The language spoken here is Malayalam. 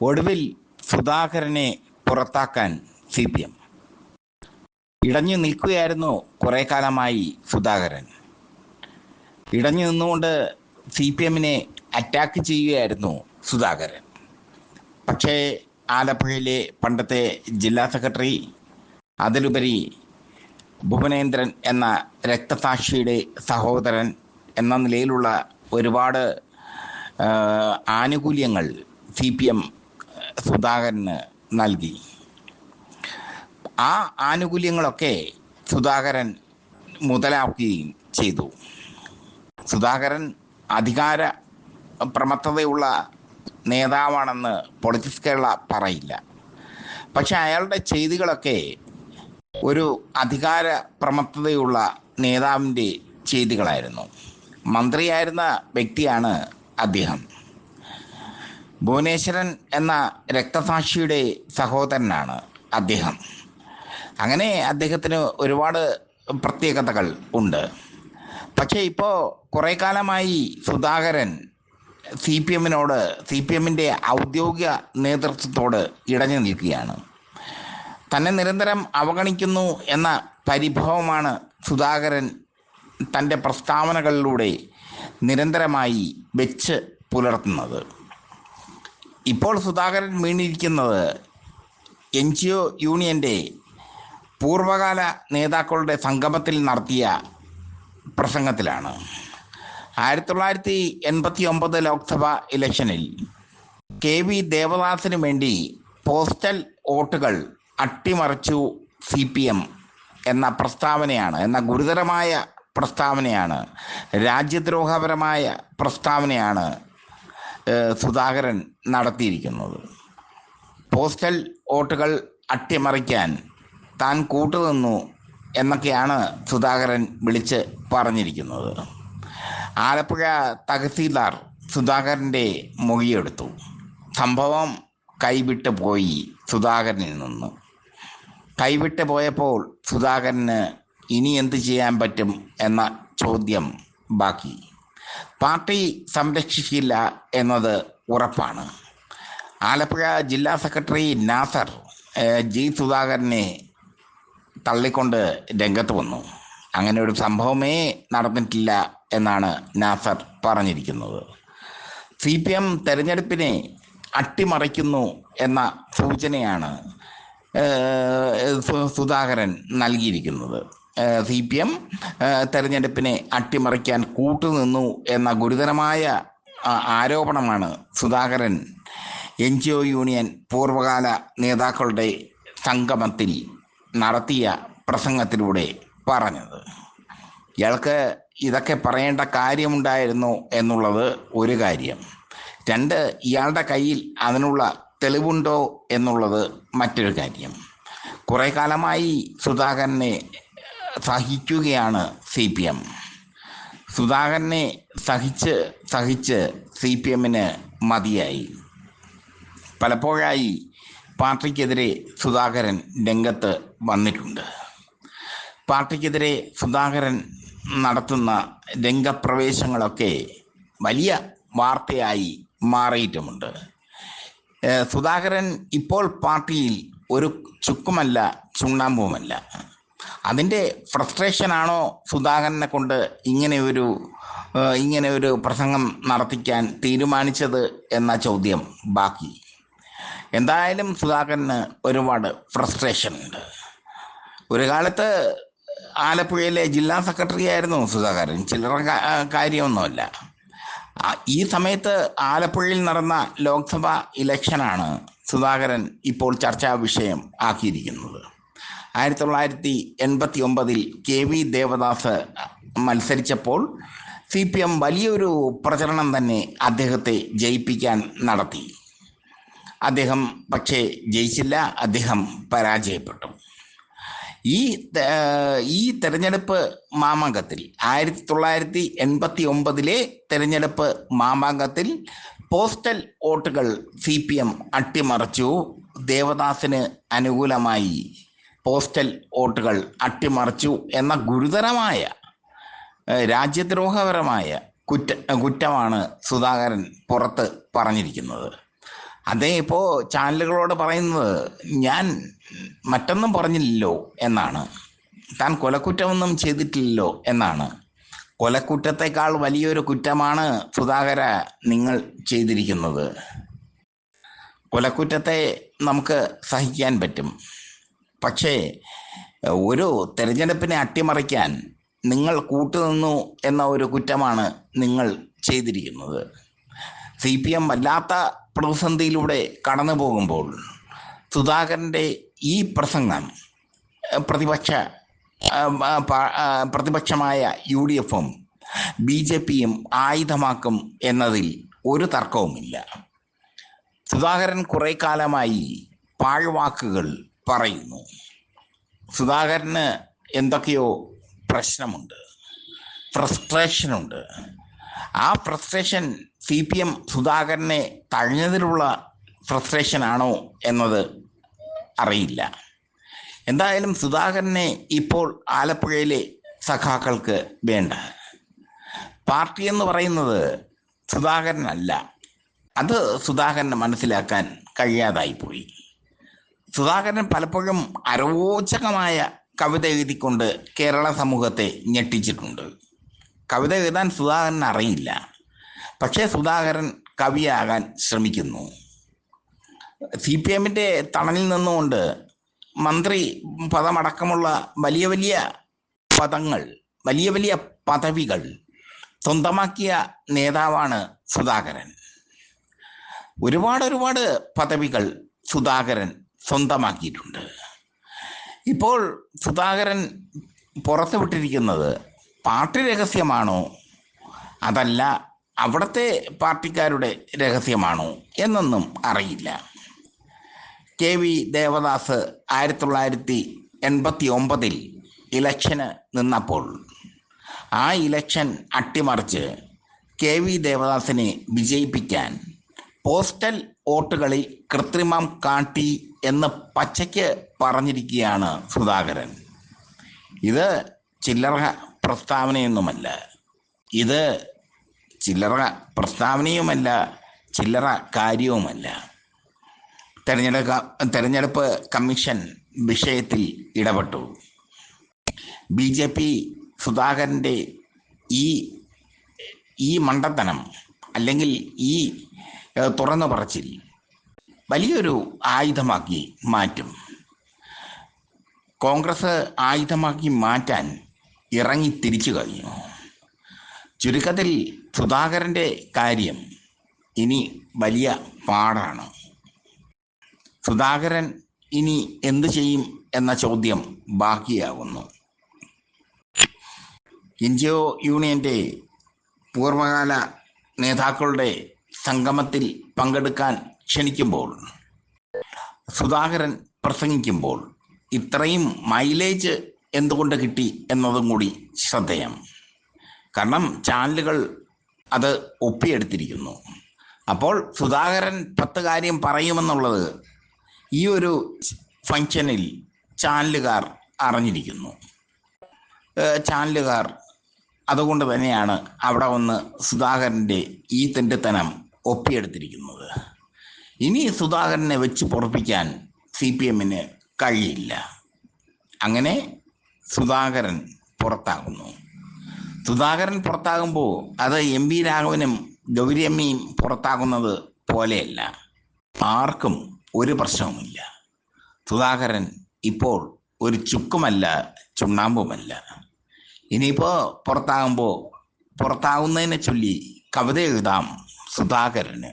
ഒടുവിൽ സുധാകരനെ പുറത്താക്കാൻ CPM ഇടഞ്ഞു നിൽക്കുകയായിരുന്നു. കുറെ കാലമായി സുധാകരൻ ഇടഞ്ഞു നിന്നുകൊണ്ട് CPMനെ അറ്റാക്ക് ചെയ്യുകയായിരുന്നു സുധാകരൻ. പക്ഷേ ആലപ്പുഴയിലെ പണ്ടത്തെ ജില്ലാ സെക്രട്ടറി, അതിലുപരി ഭുവനേന്ദ്രൻ എന്ന രക്തസാക്ഷിയുടെ സഹോദരൻ എന്ന നിലയിലുള്ള ഒരുപാട് ആനുകൂല്യങ്ങൾ CPM സുധാകരന് നൽകി. ആ ആനുകൂല്യങ്ങളൊക്കെ സുധാകരൻ മുതലാക്കുകയും ചെയ്തു. സുധാകരൻ അധികാര പ്രമത്തതയുള്ള നേതാവാണെന്ന് പൊളിറ്റിക്സ് കേരള പറയില്ല. പക്ഷെ അയാളുടെ ചെയ്തികളൊക്കെ ഒരു അധികാര പ്രമത്തതയുള്ള നേതാവിൻ്റെ ചെയ്തികളായിരുന്നു. മന്ത്രിയായിരുന്ന വ്യക്തിയാണ് അദ്ദേഹം. ഭുവനേശ്വരൻ എന്ന രക്തസാക്ഷിയുടെ സഹോദരനാണ് അദ്ദേഹം. അങ്ങനെ അദ്ദേഹത്തിന് ഒരുപാട് പ്രത്യേകതകൾ ഉണ്ട്. പക്ഷേ ഇപ്പോൾ കുറേ കാലമായി സുധാകരൻ CPMന്റെ ഔദ്യോഗിക നേതൃത്വത്തോട് ഇടഞ്ഞു നിൽക്കുകയാണ്. തന്നെ നിരന്തരം അവഗണിക്കുന്നു എന്ന പരിഭവമാണ് സുധാകരൻ തൻ്റെ പ്രസ്താവനകളിലൂടെ നിരന്തരമായി വെച്ച് പുലർത്തുന്നത്. ഇപ്പോൾ സുധാകരൻ വീണിരിക്കുന്നത് NGO യൂണിയൻ്റെ പൂർവകാല നേതാക്കളുടെ സംഗമത്തിൽ നടത്തിയ പ്രസംഗത്തിലാണ്. 1989 ലോക്സഭാ ഇലക്ഷനിൽ KV ദേവദാസിന് വേണ്ടി പോസ്റ്റൽ വോട്ടുകൾ അട്ടിമറിച്ചു CPM എന്ന പ്രസ്താവനയാണ്, എന്ന ഗുരുതരമായ പ്രസ്താവനയാണ്, രാജ്യദ്രോഹപരമായ പ്രസ്താവനയാണ് സുധാകരൻ നടത്തിയിരിക്കുന്നത്. പോസ്റ്റൽ വോട്ടുകൾ അട്ടിമറിക്കാൻ താൻ കൂട്ടുനിന്നു എന്നൊക്കെയാണ് സുധാകരൻ വിളിച്ച് പറഞ്ഞിരിക്കുന്നത്. ആലപ്പുഴ തഹസീൽദാർ സുധാകരൻ്റെ മൊഴിയെടുത്തു. സംഭവം കൈവിട്ട് പോയി സുധാകരനിൽ നിന്ന്. കൈവിട്ട് പോയപ്പോൾ സുധാകരന് ഇനി എന്ത് ചെയ്യാൻ പറ്റും എന്ന ചോദ്യം ബാക്കി. പാർട്ടി സംരക്ഷിക്കില്ല എന്നത് ഉറപ്പാണ്. ആലപ്പുഴ ജില്ലാ സെക്രട്ടറി നാസർ G. സുധാകരനെ തള്ളിക്കൊണ്ട് രംഗത്ത് വന്നു. അങ്ങനെ ഒരു സംഭവമേ നടന്നിട്ടില്ല എന്നാണ് നാസർ പറഞ്ഞിരിക്കുന്നത്. CPM തെരഞ്ഞെടുപ്പിനെ അട്ടിമറിക്കുന്നു എന്ന സൂചനയാണ് സുധാകരൻ നൽകിയിരിക്കുന്നത്. CPM തെരഞ്ഞെടുപ്പിനെ അട്ടിമറിക്കാൻ കൂട്ടുനിന്നു എന്ന ഗുരുതരമായ ആരോപണമാണ് സുധാകരൻ NGO യൂണിയൻ പൂർവകാല നേതാക്കളുടെ സംഗമത്തിൽ നടത്തിയ പ്രസംഗത്തിലൂടെ പറഞ്ഞത്. ഇയാൾക്ക് ഇതൊക്കെ പറയേണ്ട കാര്യമുണ്ടായിരുന്നു എന്നുള്ളത് ഒരു കാര്യം. രണ്ട്, ഇയാളുടെ കയ്യിൽ അതിനുള്ള തെളിവുണ്ടോ എന്നുള്ളത് മറ്റൊരു കാര്യം. കുറേ കാലമായി സുധാകരനെ സഹിക്കുകയാണ് CPM. സുധാകരനെ സഹിച്ച് CPMന് മതിയായി. പലപ്പോഴായി പാർട്ടിക്കെതിരെ സുധാകരൻ രംഗത്ത് വന്നിട്ടുണ്ട്. പാർട്ടിക്കെതിരെ സുധാകരൻ നടത്തുന്ന രംഗപ്രവേശങ്ങളൊക്കെ വലിയ വാർത്തയായി മാറിയിട്ടുമുണ്ട്. സുധാകരൻ ഇപ്പോൾ പാർട്ടിയിൽ ഒരു ചുക്കുമല്ല, ചുണ്ണാമ്പുമല്ല. അതിൻ്റെ ഫ്രസ്ട്രേഷനാണോ സുധാകരനെ കൊണ്ട് ഇങ്ങനെ ഒരു പ്രസംഗം നടത്തിക്കാൻ തീരുമാനിച്ചത് എന്ന ചോദ്യം ബാക്കി. എന്തായാലും സുധാകരന് ഒരുപാട് ഫ്രസ്ട്രേഷൻ ഉണ്ട്. ഒരു കാലത്ത് ആലപ്പുഴയിലെ ജില്ലാ സെക്രട്ടറി ആയിരുന്നു സുധാകരൻ. ചില്ലറ കാര്യമൊന്നുമല്ല. ഈ സമയത്ത് ആലപ്പുഴയിൽ നടന്ന ലോക്സഭാ ഇലക്ഷനാണ് സുധാകരൻ ഇപ്പോൾ ചർച്ചാ വിഷയം ആക്കിയിരിക്കുന്നത്. 1989 KV ദേവദാസ് മത്സരിച്ചപ്പോൾ CPM വലിയൊരു പ്രചരണം തന്നെ അദ്ദേഹത്തെ ജയിപ്പിക്കാൻ നടത്തി. അദ്ദേഹം പക്ഷേ ജയിച്ചില്ല, അദ്ദേഹം പരാജയപ്പെട്ടു. ഈ തെരഞ്ഞെടുപ്പ് മാമാങ്കത്തിൽ 1989 തെരഞ്ഞെടുപ്പ് മാമാങ്കത്തിൽ പോസ്റ്റൽ വോട്ടുകൾ CPM അട്ടിമറിച്ചു. ദേവദാസിന് അനുകൂലമായി പോസ്റ്റൽ വോട്ടുകൾ അട്ടിമറിച്ചു എന്ന ഗുരുതരമായ രാജ്യദ്രോഹപരമായ കുറ്റമാണ് സുധാകരൻ പുറത്ത് പറഞ്ഞിരിക്കുന്നത്. അതേ ഇപ്പോ ചാനലുകളോട് പറയുന്നത് ഞാൻ മറ്റൊന്നും പറഞ്ഞില്ലല്ലോ എന്നാണ്, താൻ കൊലക്കുറ്റമൊന്നും ചെയ്തിട്ടില്ലല്ലോ എന്നാണ്. കൊലക്കുറ്റത്തെക്കാൾ വലിയൊരു കുറ്റമാണ് സുധാകര നിങ്ങൾ ചെയ്തിരിക്കുന്നത്. കൊലക്കുറ്റത്തെ നമുക്ക് സഹിക്കാൻ പറ്റും, പക്ഷേ ഒരു തെരഞ്ഞെടുപ്പിനെ അട്ടിമറിക്കാൻ നിങ്ങൾ കൂട്ടുനിന്നു എന്ന ഒരു കുറ്റമാണ് നിങ്ങൾ ചെയ്തിരിക്കുന്നത്. CPM വല്ലാത്ത പ്രതിസന്ധിയിലൂടെ കടന്നു പോകുമ്പോൾ സുധാകരൻ്റെ ഈ പ്രസംഗം പ്രതിപക്ഷമായ UDF-ഉം BJP-യും ആയുധമാക്കും എന്നതിൽ ഒരു തർക്കവുമില്ല. സുധാകരൻ കുറെ കാലമായി പാഴ്വാക്കുകൾ പറയുന്നു. സുധാകരന് എന്തൊക്കെയോ പ്രശ്നമുണ്ട്, ഫ്രസ്ട്രേഷനുണ്ട്. ആ ഫ്രസ്ട്രേഷൻ CPM സുധാകരനെ തഴഞ്ഞതിലുള്ള ഫ്രസ്ട്രേഷനാണോ എന്നത് അറിയില്ല. എന്തായാലും സുധാകരനെ ഇപ്പോൾ ആലപ്പുഴയിലെ സഖാക്കൾക്ക് വേണ്ട. പാർട്ടി എന്ന് പറയുന്നത് സുധാകരനല്ല. അത് സുധാകരന് മനസ്സിലാക്കാൻ കഴിയാതായിപ്പോയി. സുധാകരൻ പലപ്പോഴും അരോചകമായ കവിത എഴുതിക്കൊണ്ട് കേരള സമൂഹത്തെ ഞെട്ടിച്ചിട്ടുണ്ട്. കവിത എഴുതാൻ സുധാകരൻ അറിയില്ല, പക്ഷേ സുധാകരൻ കവിയാകാൻ ശ്രമിക്കുന്നു. CPM-ന്റെ തണലിൽ നിന്നുകൊണ്ട് മന്ത്രി പദമടക്കമുള്ള വലിയ വലിയ പദങ്ങൾ, വലിയ വലിയ പദവികൾ സ്വന്തമാക്കിയ നേതാവാണ് സുധാകരൻ. ഒരുപാട് പദവികൾ സുധാകരൻ സ്വന്തമാക്കിയിട്ടുണ്ട്. ഇപ്പോൾ സുധാകരൻ പുറത്തുവിട്ടിരിക്കുന്നത് പാർട്ടി രഹസ്യമാണോ അതല്ല അവിടുത്തെ പാർട്ടിക്കാരുടെ രഹസ്യമാണോ എന്നൊന്നും അറിയില്ല. KV ദേവദാസ് 1989 ഇലക്ഷന് നിന്നപ്പോൾ ആ ഇലക്ഷൻ അട്ടിമറിച്ച് KV ദേവദാസിനെ വിജയിപ്പിക്കാൻ പോസ്റ്റൽ വോട്ടുകളിൽ കൃത്രിമം കാട്ടി എന്ന് പച്ചയ്ക്ക് പറഞ്ഞിരിക്കുകയാണ് സുധാകരൻ. ഇത് ചില്ലറ പ്രസ്താവനയൊന്നുമല്ല, ഇത് ചില്ലറ പ്രസ്താവനയുമല്ല, ചില്ലറ കാര്യവുമല്ല. തെരഞ്ഞെടുപ്പ് കമ്മീഷൻ വിഷയത്തിൽ ഇടപെട്ടു. BJP സുധാകരൻ്റെ ഈ മണ്ടത്തനം അല്ലെങ്കിൽ ഈ തുറന്നു പറച്ചിൽ വലിയൊരു ആയുധമാക്കി മാറ്റും. കോൺഗ്രസ് ആയുധമാക്കി മാറ്റാൻ ഇറങ്ങി തിരിച്ചു കഴിഞ്ഞു. ചുരുക്കത്തിൽ സുധാകരൻ്റെ കാര്യം ഇനി വലിയ പാടാണ്. സുധാകരൻ ഇനി എന്തു ചെയ്യും എന്ന ചോദ്യം ബാക്കിയാകുന്നു. NGO യൂണിയൻ്റെ പൂർവകാല നേതാക്കളുടെ സംഗമത്തിൽ പങ്കെടുക്കാൻ ക്ഷണിക്കുമ്പോൾ സുധാകരൻ പ്രസംഗിക്കുമ്പോൾ ഇത്രയും മൈലേജ് എന്തുകൊണ്ട് കിട്ടി എന്നതും കൂടി ശ്രദ്ധേയം. കാരണം ചാനലുകൾ അത് ഒപ്പിയെടുത്തിരിക്കുന്നു. അപ്പോൾ സുധാകരൻ 10 കാര്യം പറയുമെന്നുള്ളത് ഈ ഒരു ഫംഗ്ഷനിൽ ചാനലുകാർ അറിഞ്ഞിരിക്കുന്നു. ചാനലുകാർ അതുകൊണ്ട് തന്നെയാണ് അവിടെ വന്ന് സുധാകരൻ്റെ ഈ തെണ്ടിത്തനം ഒപ്പിയെടുത്തിരിക്കുന്നത്. ഇനി സുധാകരനെ വെച്ച് പൊറപ്പിക്കാൻ CPM-ന് കഴിയില്ല. അങ്ങനെ സുധാകരൻ പുറത്താകുന്നു. സുധാകരൻ പുറത്താകുമ്പോൾ അത് MV രാഘവനും ഗൗരിയമ്മയും പുറത്താകുന്നത് പോലെയല്ല. ആർക്കും ഒരു പ്രശ്നവുമില്ല. സുധാകരൻ ഇപ്പോൾ ഒരു ചുക്കുമല്ല, ചുണ്ണാമ്പുമല്ല. ഇനിയിപ്പോൾ പുറത്താകുന്നതിനെ ചൊല്ലി കവിത എഴുതാം സുധാകരന്.